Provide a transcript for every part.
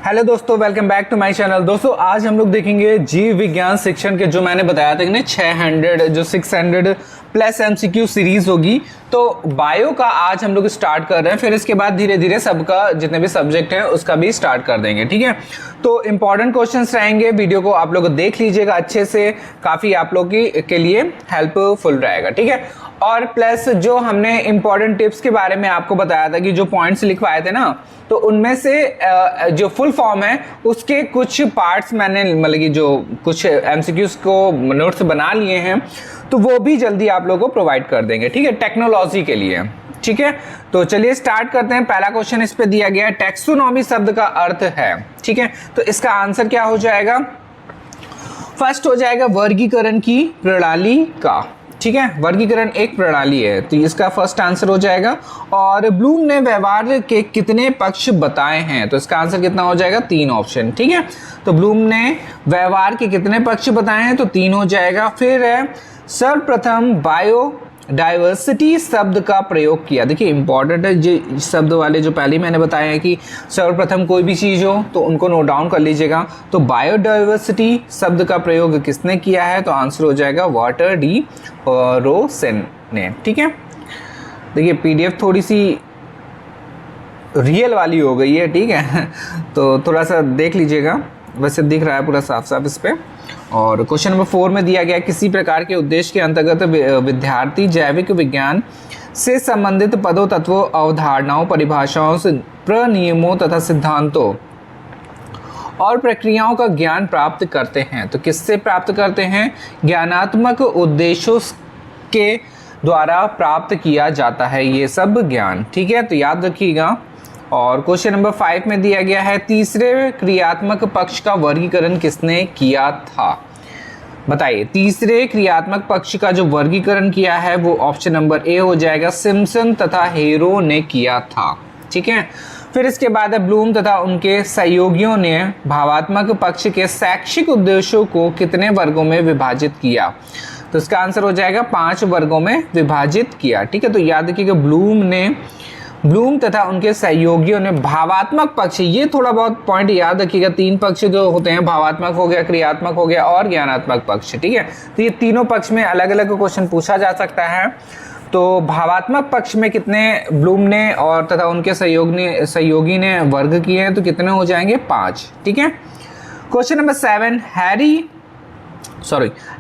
Hello दोस्तों, welcome back to my channel. दोस्तों आज हम लोग देखेंगे जीव विज्ञान सेक्शन के जो मैंने बताया था कि 600 जो 600 प्लस एमसीक्यू सीरीज होगी। तो बायो का आज हम लोग स्टार्ट कर रहे हैं, फिर इसके बाद धीरे धीरे सबका जितने भी सब्जेक्ट हैं उसका भी स्टार्ट कर देंगे। ठीक है, तो इंपॉर्टेंट क्वेश्चंस रहेंगे, वीडियो को आप लोग देख लीजिएगा अच्छे से, काफ़ी आप लोग के लिए हेल्पफुल रहेगा। ठीक है, और प्लस जो हमने इंपॉर्टेंट टिप्स के बारे में आपको बताया था कि जो पॉइंट्स लिखवाए थे ना, तो उनमें से जो फुल फॉर्म है उसके कुछ पार्ट्स मैंने मतलब कि जो कुछ एमसीक्यूज को नोट्स बना लिए हैं, तो वो भी जल्दी आप लोगों को प्रोवाइड कर देंगे। ठीक है, टेक्नोलॉजी के लिए। ठीक है, तो चलिए स्टार्ट करते हैं। पहला क्वेश्चन इस पे दिया गया है, टैक्सोनॉमी शब्द का अर्थ है। ठीक है, तो इसका आंसर क्या हो जाएगा? फर्स्ट हो जाएगा वर्गीकरण की प्रणाली का। ठीक है, वर्गीकरण एक प्रणाली है, तो इसका फर्स्ट आंसर हो जाएगा। और ब्लूम ने व्यवहार के कितने पक्ष बताए हैं, तो इसका आंसर कितना हो जाएगा? 3 ऑप्शन। ठीक है, तो ब्लूम ने व्यवहार के कितने पक्ष बताए हैं, तो 3 हो जाएगा। फिर है सर्वप्रथम बायोडाइवर्सिटी शब्द का प्रयोग किया। देखिए इंपॉर्टेंट है जो शब्द वाले जो पहले मैंने बताया है कि सर्वप्रथम कोई भी चीज़ हो तो उनको नोट डाउन कर लीजिएगा। तो बायोडाइवर्सिटी शब्द का प्रयोग किसने किया है, तो आंसर हो जाएगा वाटर डी रोसेन ने। ठीक है, देखिए पीडीएफ थोड़ी सी रियल वाली हो गई है। ठीक है, तो थोड़ा सा देख लीजिएगा, वैसे दिख रहा है पूरा साफ साफ इस पे। और क्वेश्चन नंबर 4 में दिया गया, किसी प्रकार के उद्देश्य के अंतर्गत विद्यार्थी जैविक विज्ञान से संबंधित पदों, तत्वों, अवधारणाओं, परिभाषाओं से प्रनियमों तथा सिद्धांतों और प्रक्रियाओं का ज्ञान प्राप्त करते हैं। तो किससे प्राप्त करते हैं? ज्ञानात्मक उद्देश्यों के द्वारा प्राप्त किया जाता है ये सब ज्ञान। ठीक है, तो याद रखिएगा। और क्वेश्चन नंबर 5 में दिया गया है, तीसरे क्रियात्मक पक्ष का वर्गीकरण किसने किया था? बताइए, तीसरे क्रियात्मक पक्ष का जो वर्गीकरण किया है वो ऑप्शन नंबर ए हो जाएगा, सिम्पसन तथा हेरो ने किया था। ठीक है, फिर इसके बाद ब्लूम तथा उनके सहयोगियों ने भावात्मक पक्ष के शैक्षिक उद्देश्यों को कितने वर्गों में विभाजित किया? तो इसका आंसर हो जाएगा 5 वर्गों में विभाजित किया। ठीक है, तो याद रखिएगा ब्लूम तथा उनके सहयोगियों ने भावात्मक पक्ष, ये थोड़ा बहुत पॉइंट याद रखिएगा, 3 पक्ष जो होते हैं, भावात्मक हो गया, क्रियात्मक हो गया और ज्ञानात्मक पक्ष। ठीक है, तो ये तीनों पक्ष में अलग अलग क्वेश्चन पूछा जा सकता है। तो भावात्मक पक्ष में कितने ब्लूम ने और तथा उनके सहयोगी ने वर्ग किए हैं, तो कितने हो जाएंगे? 5। ठीक है, क्वेश्चन नंबर 7,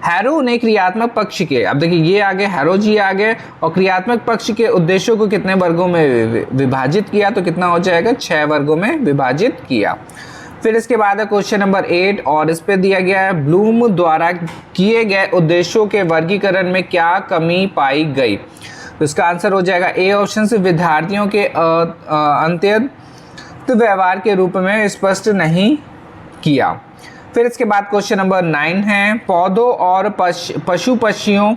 हैरो ने क्रियात्मक पक्ष के, अब देखिए ये आगे हैरो जी आगे, और क्रियात्मक पक्ष के उद्देश्यों को कितने वर्गों में विभाजित किया, तो कितना हो जाएगा? 6 वर्गों में विभाजित किया। फिर इसके बाद है क्वेश्चन नंबर 8, और इस पे दिया गया है, ब्लूम द्वारा किए गए उद्देश्यों के वर्गीकरण में क्या कमी पाई गई? तो इसका आंसर हो जाएगा ए ऑप्शन से, विद्यार्थियों के अत्यंत व्यवहार के रूप में स्पष्ट नहीं किया। फिर इसके बाद क्वेश्चन नंबर 9 है, पौधों और पशु पक्षियों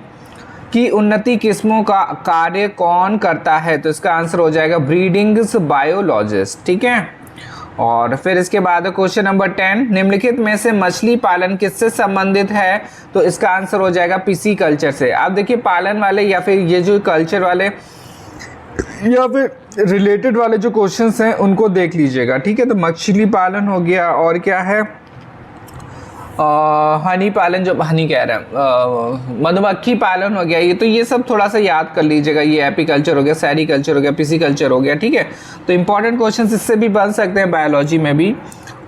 की उन्नति किस्मों का कार्य कौन करता है? तो इसका आंसर हो जाएगा ब्रीडिंग्स बायोलॉजिस्ट। ठीक है, और फिर इसके बाद क्वेश्चन नंबर 10, निम्नलिखित में से मछली पालन किससे संबंधित है? तो इसका आंसर हो जाएगा पिसी कल्चर से। आप देखिए पालन वाले या फिर ये जो कल्चर वाले या फिर रिलेटेड वाले जो क्वेश्चंस हैं उनको देख लीजिएगा। ठीक है, तो मछली पालन हो गया, और क्या है हनी पालन, जो हनी कह रहे हैं मधुमक्खी पालन हो गया, ये तो ये सब थोड़ा सा याद कर लीजिएगा। ये एपीकल्चर हो गया, सेरीकल्चर हो गया, पिसीकल्चर हो गया। ठीक है, तो इंपॉर्टेंट क्वेश्चंस इससे भी बन सकते हैं बायोलॉजी में भी।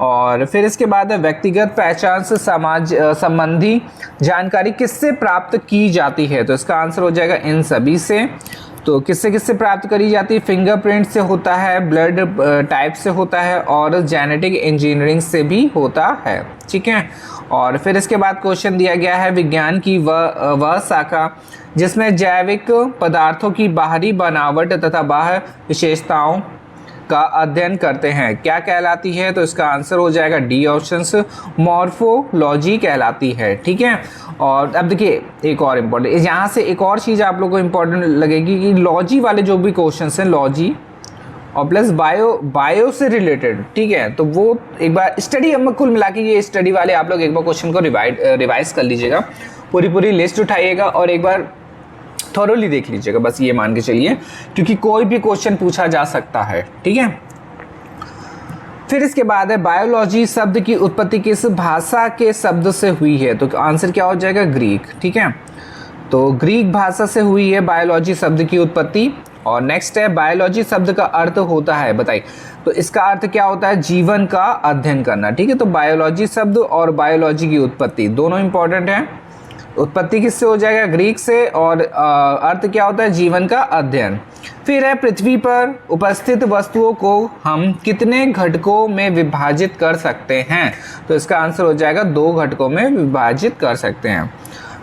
और फिर इसके बाद व्यक्तिगत पहचान से समाज संबंधी जानकारी किससे प्राप्त की जाती है? तो इसका आंसर हो जाएगा इन सभी से। तो किससे प्राप्त करी जाती है? फिंगरप्रिंट से होता है, ब्लड टाइप से होता है, और जेनेटिक इंजीनियरिंग से भी होता है। ठीक है, और फिर इसके बाद क्वेश्चन दिया गया है, विज्ञान की वह शाखा जिसमें जैविक पदार्थों की बाहरी बनावट तथा बाह्य विशेषताओं का अध्ययन करते हैं, क्या कहलाती है? तो इसका आंसर हो जाएगा डी ऑप्शन, मॉर्फोलॉजी कहलाती है। ठीक है, और अब देखिए एक और इम्पोर्टेंट, यहाँ से एक और चीज़ आप लोग को इम्पोर्टेंट लगेगी कि लॉजी वाले जो भी क्वेश्चन हैं, लॉजी और प्लस बायो से रिलेटेड। ठीक है, तो वो एक बार स्टडी, हम कुल मिला के ये स्टडी वाले आप लोग एक बार क्वेश्चन को रिवाइज कर लीजिएगा, पूरी लिस्ट उठाइएगा और एक बार थोरोली देख लीजिएगा, बस ये मान के चलिए, क्योंकि कोई भी क्वेश्चन पूछा जा सकता है। ठीक है, फिर इसके बाद है बायोलॉजी शब्द की उत्पत्ति किस भाषा के शब्द से हुई है, तो आंसर क्या हो जाएगा ग्रीक। ठीक है, तो ग्रीक भाषा से हुई है बायोलॉजी शब्द की उत्पत्ति। और नेक्स्ट है बायोलॉजी शब्द का अर्थ होता है, बताइए, तो इसका अर्थ क्या होता है, जीवन का अध्ययन करना। ठीक है, तो बायोलॉजी शब्द और बायोलॉजी की उत्पत्ति दोनों इंपॉर्टेंट है। उत्पत्ति किससे हो जाएगा, ग्रीक से, और अर्थ क्या होता है, जीवन का अध्ययन। फिर है पृथ्वी पर उपस्थित वस्तुओं को हम कितने घटकों में विभाजित कर सकते हैं, तो इसका आंसर हो जाएगा 2 घटकों में विभाजित कर सकते हैं।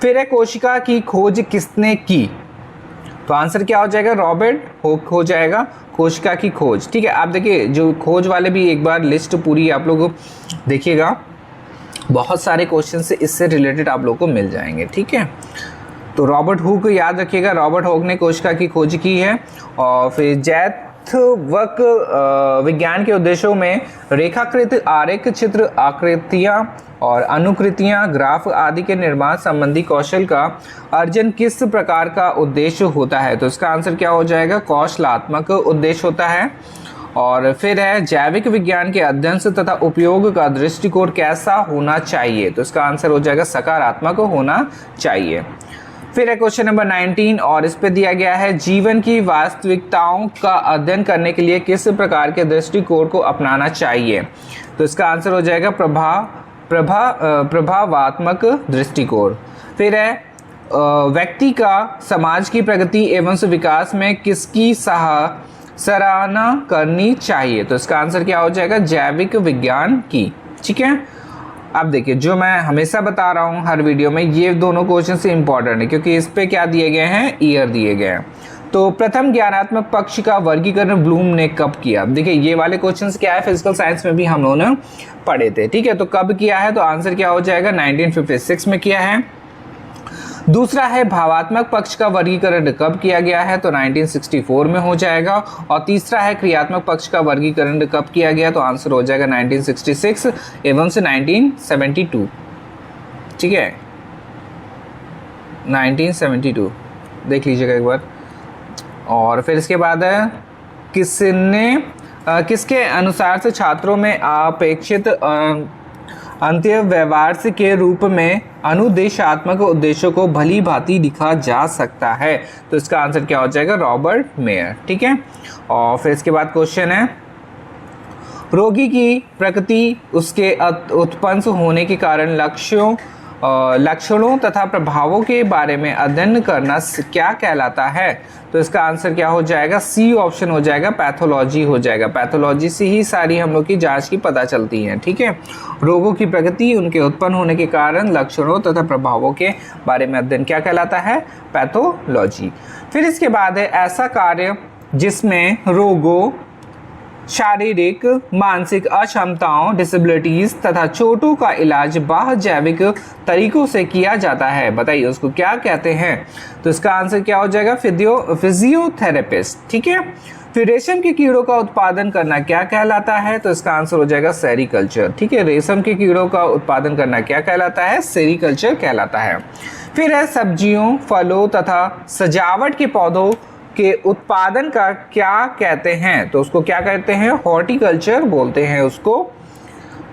फिर है कोशिका की खोज किसने की, तो आंसर क्या हो जाएगा, रॉबर्ट हुक हो जाएगा, कोशिका की खोज। ठीक है, आप देखिए जो खोज वाले भी एक बार लिस्ट पूरी आप लोग देखिएगा, बहुत सारे क्वेश्चन से इससे रिलेटेड आप लोग को मिल जाएंगे। ठीक है, तो रॉबर्ट हुक याद रखिएगा, रॉबर्ट हुक ने कोशिका की खोज की है। और फिर जैथवक विज्ञान के उद्देश्यों में रेखाकृत आरेख चित्र आकृतियाँ और अनुकृतियाँ ग्राफ आदि के निर्माण संबंधी कौशल का अर्जन किस प्रकार का उद्देश्य होता है, तो इसका आंसर क्या हो जाएगा, कौशलात्मक उद्देश्य होता है। और फिर है जैविक विज्ञान के अध्ययन से तथा उपयोग का दृष्टिकोण कैसा होना चाहिए, तो इसका आंसर हो जाएगा सकारात्मक होना चाहिए। फिर है क्वेश्चन नंबर 19 और इस पे दिया गया है भावन की वास्तविकताओं का अध्ययन करने के लिए किस प्रकार के दृष्टिकोण को अपनाना चाहिए, तो इसका आंसर हो जाएगा प्रभावात्मक दृष्टिकोण। फिर है व्यक्ति का समाज की प्रगति एवं विकास में किसकी सराहना करनी चाहिए, तो इसका आंसर क्या हो जाएगा, जैविक विज्ञान की। ठीक है, अब देखिए जो मैं हमेशा बता रहा हूँ हर वीडियो में, ये दोनों क्वेश्चन से इंपॉर्टेंट है क्योंकि इस पे क्या दिए गए हैं, ईयर दिए गए हैं। तो प्रथम ज्ञानात्मक पक्ष का वर्गीकरण ब्लूम ने कब किया, देखिए ये वाले क्वेश्चंस क्या है, फिजिकल साइंस में भी हम लोगों ने पढ़े थे। ठीक है, तो कब किया है, तो आंसर क्या हो जाएगा, 1956 में किया है। दूसरा है भावात्मक पक्ष का वर्गीकरण कब किया गया है, तो 1964 में हो जाएगा। और तीसरा है क्रियात्मक पक्ष का वर्गीकरण कब किया गया, तो आंसर हो जाएगा 1966 एवं से 1972। ठीक है, 1972 देख लीजिएगा एक बार। और फिर इसके बाद है किसके अनुसार से छात्रों में अपेक्षित अंत्यव्यवहार के रूप में अनुदेशात्मक उद्देश्यों को भली भांति लिखा जा सकता है, तो इसका आंसर क्या हो जाएगा, रॉबर्ट मेयर। ठीक है, और फिर इसके बाद क्वेश्चन है रोगी की प्रकृति उसके उत्पन्न होने के कारण लक्षणों तथा प्रभावों के बारे में अध्ययन करना क्या कहलाता है, तो इसका आंसर क्या हो जाएगा, सी ऑप्शन हो जाएगा, पैथोलॉजी हो जाएगा। पैथोलॉजी से ही सारी हम लोग की जांच की पता चलती है। ठीक है, रोगों की प्रकृति, उनके उत्पन्न होने के कारण, लक्षणों तथा प्रभावों के बारे में अध्ययन क्या कहलाता है, पैथोलॉजी। फिर इसके बाद है ऐसा कार्य जिसमें रोगों, शारीरिक मानसिक अक्षमताओं डिसेबिलिटीज तथा चोटों का इलाज बाह्य जैविक तरीकों से किया जाता है, बताइए उसको क्या कहते हैं, तो इसका आंसर क्या हो जाएगा, फिजियोथेरेपिस्ट। ठीक है, फिर रेशम के कीड़ों का उत्पादन करना क्या कहलाता है, तो इसका आंसर हो जाएगा सेरीकल्चर। ठीक है, रेशम के कीड़ों का उत्पादन करना क्या कहलाता है, सेरीकल्चर कहलाता है। फिर है सब्जियों, फलों तथा सजावट के पौधों के उत्पादन का क्या कहते हैं, तो उसको क्या कहते हैं, हॉर्टिकल्चर बोलते हैं उसको।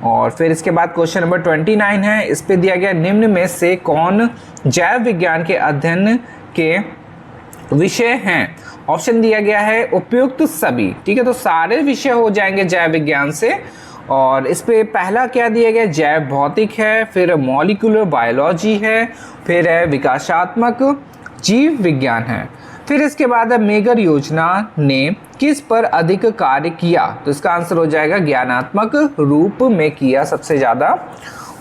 और फिर इसके बाद क्वेश्चन नंबर 29 है, इस पे दिया गया निम्न में से कौन जैव विज्ञान के अध्ययन के विषय हैं, ऑप्शन दिया गया है उपयुक्त सभी। ठीक है, तो सारे विषय हो जाएंगे जैव विज्ञान से। और इस पे पहला क्या दिया गया, जैव भौतिक है, फिर मॉलिक्यूलर बायोलॉजी है, फिर है विकासात्मक जीव विज्ञान है। फिर इसके बाद मेगर योजना ने किस पर अधिक कार्य किया, तो इसका आंसर हो जाएगा ज्ञानात्मक रूप में किया सबसे ज़्यादा।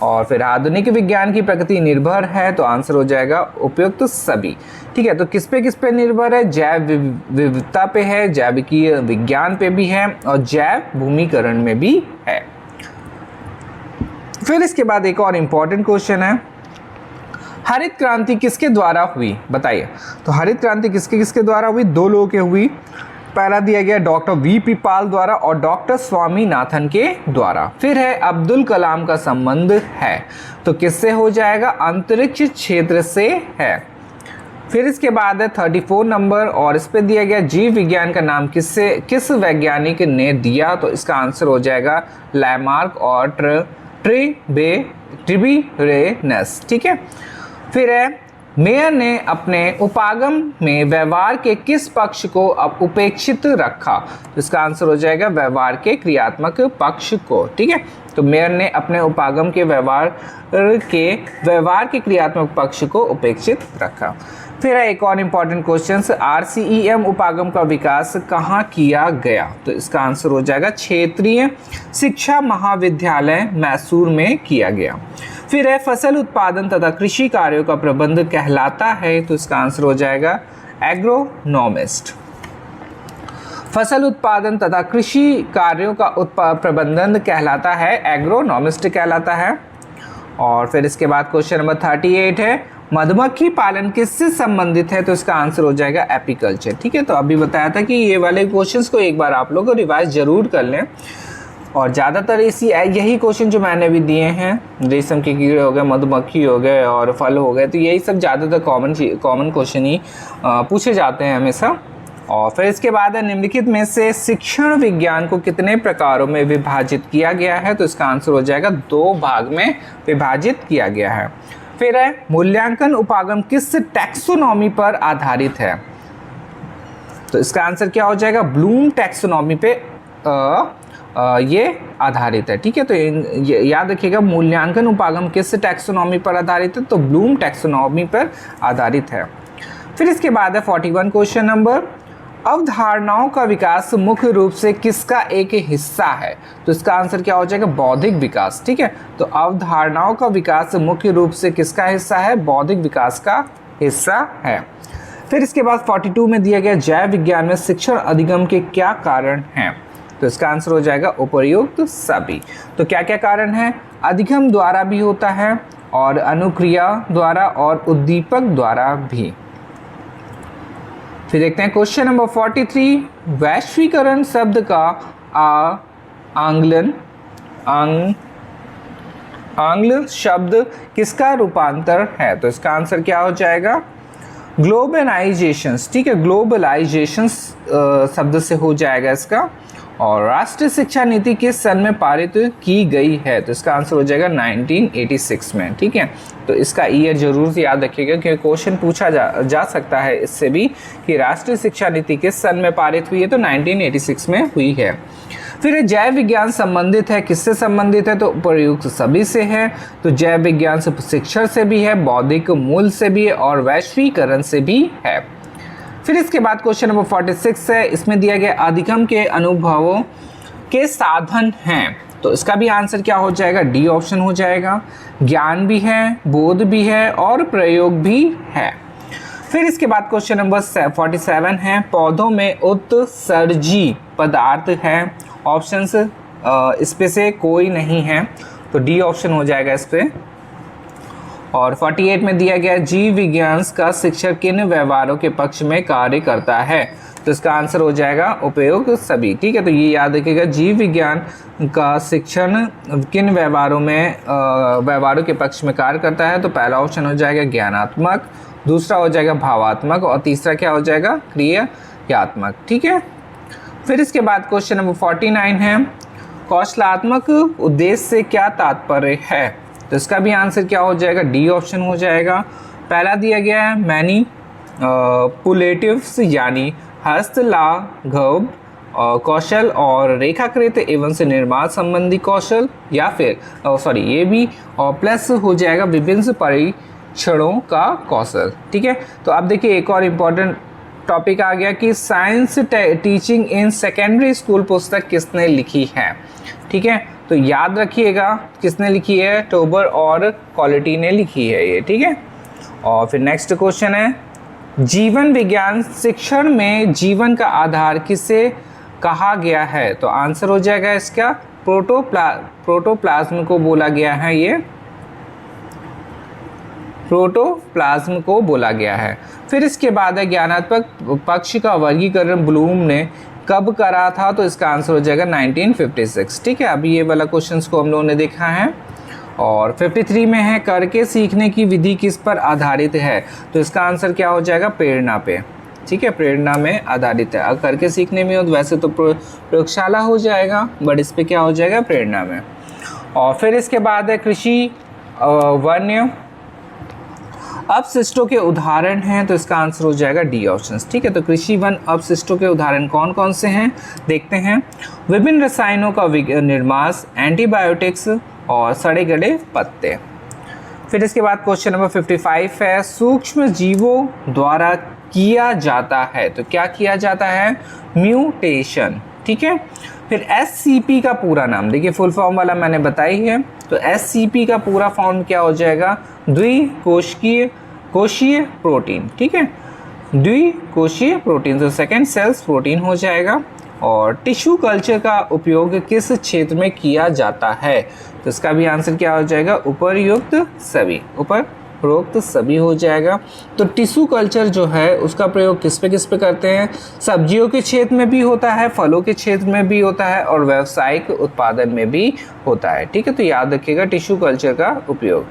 और फिर आधुनिक विज्ञान की प्रकृति निर्भर है, तो आंसर हो जाएगा उपयुक्त सभी। ठीक है, तो किस पे निर्भर है, जैव विविधता पे है, जैविकीय विज्ञान पे भी है और जैव भूमिकरण में भी है। फिर इसके बाद एक और इम्पॉर्टेंट क्वेश्चन है, हरित क्रांति किसके द्वारा हुई, बताइए। तो हरित क्रांति किसके द्वारा हुई, 2 लोगों के हुई। पहला दिया गया डॉक्टर वी.पी. पाल द्वारा और डॉक्टर स्वामीनाथन के द्वारा। फिर है अब्दुल कलाम का संबंध है, तो किससे हो जाएगा, अंतरिक्ष क्षेत्र से है। फिर इसके बाद है 34 नंबर और इस पे दिया गया जीव विज्ञान का नाम किस वैज्ञानिक ने दिया, तो इसका आंसर हो जाएगा लैमार्क और ट्रिबिरेनस। ठीक है। फिर है मेयर ने अपने उपागम में व्यवहार के किस पक्ष को उपेक्षित रखा, तो इसका आंसर हो जाएगा व्यवहार के क्रियात्मक पक्ष को। ठीक है। तो मेयर ने अपने उपागम के व्यवहार के क्रियात्मक पक्ष को उपेक्षित रखा। फिर है एक और इम्पॉर्टेंट क्वेश्चन, RCEM उपागम का विकास कहाँ किया गया, तो इसका आंसर हो जाएगा क्षेत्रीय शिक्षा महाविद्यालय मैसूर में किया गया। फिर है फसल उत्पादन तथा कृषि कार्यों का प्रबंध कहलाता है, तो इसका आंसर हो जाएगा एग्रोनॉमिस्ट। फसल उत्पादन तथा कृषि कार्यों का प्रबंधन कहलाता है एग्रोनॉमिस्ट कहलाता है। और फिर इसके बाद क्वेश्चन नंबर 38 है मधुमक्खी पालन किससे संबंधित है, तो इसका आंसर हो जाएगा एपीकल्चर। ठीक है। तो अभी बताया था कि ये वाले क्वेश्चंस को एक बार आप लोग रिवाइज जरूर कर लें, और ज़्यादातर यही क्वेश्चन जो मैंने भी दिए हैं, रेशम के कीड़े हो गए, मधुमक्खी हो गए और फल हो गए, तो यही सब ज़्यादातर कॉमन क्वेश्चन ही पूछे जाते हैं हमेशा। और फिर इसके बाद है निम्नलिखित में से शिक्षण विज्ञान को कितने प्रकारों में विभाजित किया गया है, तो इसका आंसर हो जाएगा 2 भाग में विभाजित किया गया है। फिर है मूल्यांकन उपागम किस टैक्सोनॉमी पर आधारित है, तो इसका आंसर क्या हो जाएगा ब्लूम टैक्सोनॉमी पे ये आधारित है। ठीक है। तो याद रखिएगा मूल्यांकन उपागम किस टैक्सोनॉमी पर आधारित है, तो ब्लूम टैक्सोनॉमी पर आधारित है। फिर इसके बाद है 41 क्वेश्चन नंबर, अवधारणाओं का विकास मुख्य रूप से किसका एक हिस्सा है, तो इसका आंसर क्या हो जाएगा बौद्धिक विकास। ठीक है। तो अवधारणाओं का विकास मुख्य रूप से किसका हिस्सा है, बौद्धिक विकास का हिस्सा है। फिर इसके बाद 42 में दिया गया जैव विज्ञान में शिक्षण अधिगम के क्या कारण हैं, तो इसका आंसर हो जाएगा उपर्युक्त सभी। तो क्या क्या कारण है, अधिगम द्वारा भी होता है और अनुक्रिया द्वारा और उद्दीपक द्वारा भी। फिर देखते हैं क्वेश्चन नंबर 43, वैश्वीकरण शब्द का आंग्ल शब्द किसका रूपांतर है, तो इसका आंसर क्या हो जाएगा ग्लोबलाइजेशंस। ठीक है। ग्लोबलाइजेशंस शब्द से हो जाएगा इसका। और राष्ट्रीय शिक्षा नीति किस सन में पारित की गई है, तो इसका आंसर हो जाएगा 1986 में। ठीक है। तो इसका ईयर जरूर से याद रखिएगा क्योंकि क्वेश्चन पूछा जा सकता है इससे भी कि राष्ट्रीय शिक्षा नीति किस सन में पारित हुई है, तो 1986 में हुई है। फिर जैव विज्ञान संबंधित है किससे संबंधित है, तो उपर्युक्त सभी से है। तो जैव विज्ञान से शिक्षण से भी है, बौद्धिक मूल से भी है और वैश्वीकरण से भी है। फिर इसके बाद क्वेश्चन नंबर 46 है, इसमें दिया गया अधिगम के अनुभवों के साधन हैं, तो इसका भी आंसर क्या हो जाएगा डी ऑप्शन हो जाएगा। ज्ञान भी है, बोध भी है और प्रयोग भी है। फिर इसके बाद क्वेश्चन नंबर 47 है, पौधों में उत्सर्जी पदार्थ है, ऑप्शंस इस पे से कोई नहीं है, तो डी ऑप्शन हो जाएगा इस पे। और 48 में दिया गया जीव विज्ञान का शिक्षण किन व्यवहारों के पक्ष में कार्य करता है, तो इसका आंसर हो जाएगा उपयोग सभी। ठीक है। तो ये याद रखिएगा जीव विज्ञान का शिक्षण किन व्यवहारों के पक्ष में कार्य करता है, तो पहला ऑप्शन हो जाएगा ज्ञानात्मक, दूसरा हो जाएगा भावात्मक और तीसरा क्या हो जाएगा क्रियात्मक। ठीक है। फिर इसके बाद क्वेश्चन नंबर 49 है, कौशलात्मक उद्देश्य से क्या तात्पर्य है, तो इसका भी आंसर क्या हो जाएगा डी ऑप्शन हो जाएगा। पहला दिया गया है मैनिपुलेटिव्स यानी हस्तलाघव कौशल और रेखाकृत एवं से निर्माण संबंधी कौशल, या फिर ये भी और प्लस हो जाएगा विभिन्न परीक्षणों का कौशल। ठीक है। तो अब देखिए एक और इम्पॉर्टेंट टॉपिक आ गया कि science teaching in secondary school पुस्तक किसने लिखी है। ठीक है। तो याद रखिएगा किसने लिखी है, टोबर और क्वालिटी ने लिखी है ये। ठीक है। और फिर नेक्स्ट क्वेश्चन है, जीवन विज्ञान शिक्षण में जीवन का आधार किसे कहा गया है, तो आंसर हो जाएगा इसका प्रोटोप्लाज्म को बोला गया है, ये प्रोटोप्लाज्म को बोला गया है। फिर इसके बाद है ज्ञानात्मक पक्ष का वर्गीकरण ब्लूम ने कब करा था, तो इसका आंसर हो जाएगा 1956। ठीक है। अभी ये वाला क्वेश्चंस को हम लोगों ने देखा है। और 53 में है करके सीखने की विधि किस पर आधारित है, तो इसका आंसर क्या हो जाएगा, प्रेरणा पे। ठीक है, प्रेरणा में आधारित है। अगर करके सीखने में हो तो वैसे तो प्रयोगशाला हो जाएगा, बट इस पे क्या हो जाएगा, प्रेरणा में। और फिर इसके बाद है कृषि वन्य अपशिष्टों के उदाहरण हैं, तो इसका आंसर हो जाएगा डी ऑप्शन। ठीक है, तो कृषि वन अपशिष्टों के उदाहरण कौन कौन से हैं देखते हैं। विभिन्न रसायनों का निर्माण, एंटीबायोटिक्स और सड़े गले पत्ते। फिर इसके बाद क्वेश्चन नंबर 55 है, सूक्ष्म जीवों द्वारा किया जाता है, तो क्या किया जाता है, म्यूटेशन। ठीक है, फिर SCP का पूरा नाम देखिए, फुल फॉर्म वाला मैंने बताई है, तो SCP का पूरा फॉर्म क्या हो जाएगा, द्विकोशीय प्रोटीन। ठीक है, द्विकोशीय प्रोटीन, तो सेकेंड सेल्स प्रोटीन हो जाएगा। और टिश्यू कल्चर का उपयोग किस क्षेत्र में किया जाता है, तो इसका भी आंसर क्या हो जाएगा, उपरोक्त सभी हो जाएगा। तो टिश्यू कल्चर जो है उसका प्रयोग किस पे करते हैं, सब्जियों के क्षेत्र में भी होता है, फलों के क्षेत्र में भी होता है और व्यावसायिक उत्पादन में भी होता है। ठीक है, तो याद रखिएगा टिश्यू कल्चर का उपयोग।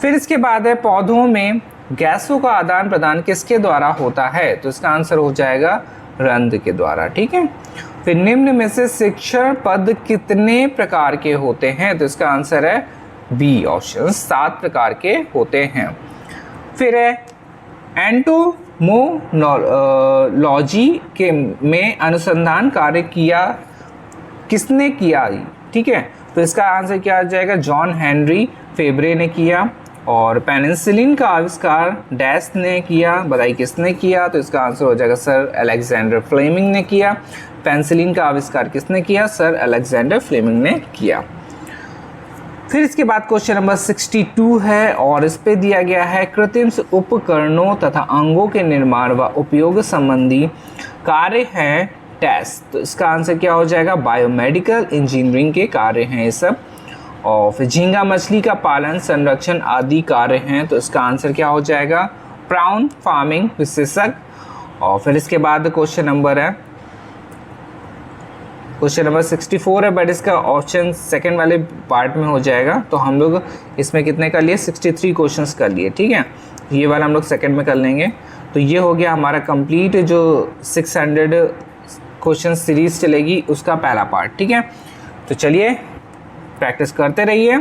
फिर इसके बाद है, पौधों में गैसों का आदान प्रदान किसके द्वारा होता है, तो इसका आंसर हो जाएगा रंध्र के द्वारा। ठीक है, फिर निम्न में से शिक्षण पद कितने प्रकार के होते हैं, तो इसका आंसर है बी ऑप्शन, 7 प्रकार के होते हैं। फिर है, एंटोमोलॉजी के में अनुसंधान कार्य किसने किया। ठीक है, तो इसका आंसर क्या आ जाएगा, जॉन हेनरी फेब्रे ने किया। और पेनिसिलिन का आविष्कार डैश ने किया, बताइए किसने किया, तो इसका आंसर हो जाएगा सर अलेक्जेंडर फ्लेमिंग ने किया। पेनिसिलिन का आविष्कार किसने किया, सर अलेक्जेंडर फ्लेमिंग ने किया। फिर इसके बाद क्वेश्चन नंबर 62 है और इस पे दिया गया है, कृत्रिम उपकरणों तथा अंगों के निर्माण व उपयोग संबंधी कार्य हैं टेस्ट, तो इसका आंसर क्या हो जाएगा, बायोमेडिकल इंजीनियरिंग के कार्य हैं ये सब। और फिर झींगा मछली का पालन, संरक्षण आदि कार्य हैं, तो इसका आंसर क्या हो जाएगा, प्राउन फार्मिंग विशेषज्ञ। और फिर इसके बाद क्वेश्चन नंबर 64 है, बट इसका ऑप्शन सेकंड वाले पार्ट में हो जाएगा, तो हम लोग इसमें कितने कर लिए, 63 क्वेश्चंस कर लिए। ठीक है, ये वाला हम लोग सेकंड में कर लेंगे। तो ये हो गया हमारा कंप्लीट जो 600 क्वेश्चन सीरीज चलेगी उसका पहला पार्ट। ठीक है, तो चलिए प्रैक्टिस करते रहिए,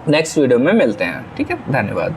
नेक्स्ट वीडियो में मिलते हैं। ठीक है, धन्यवाद।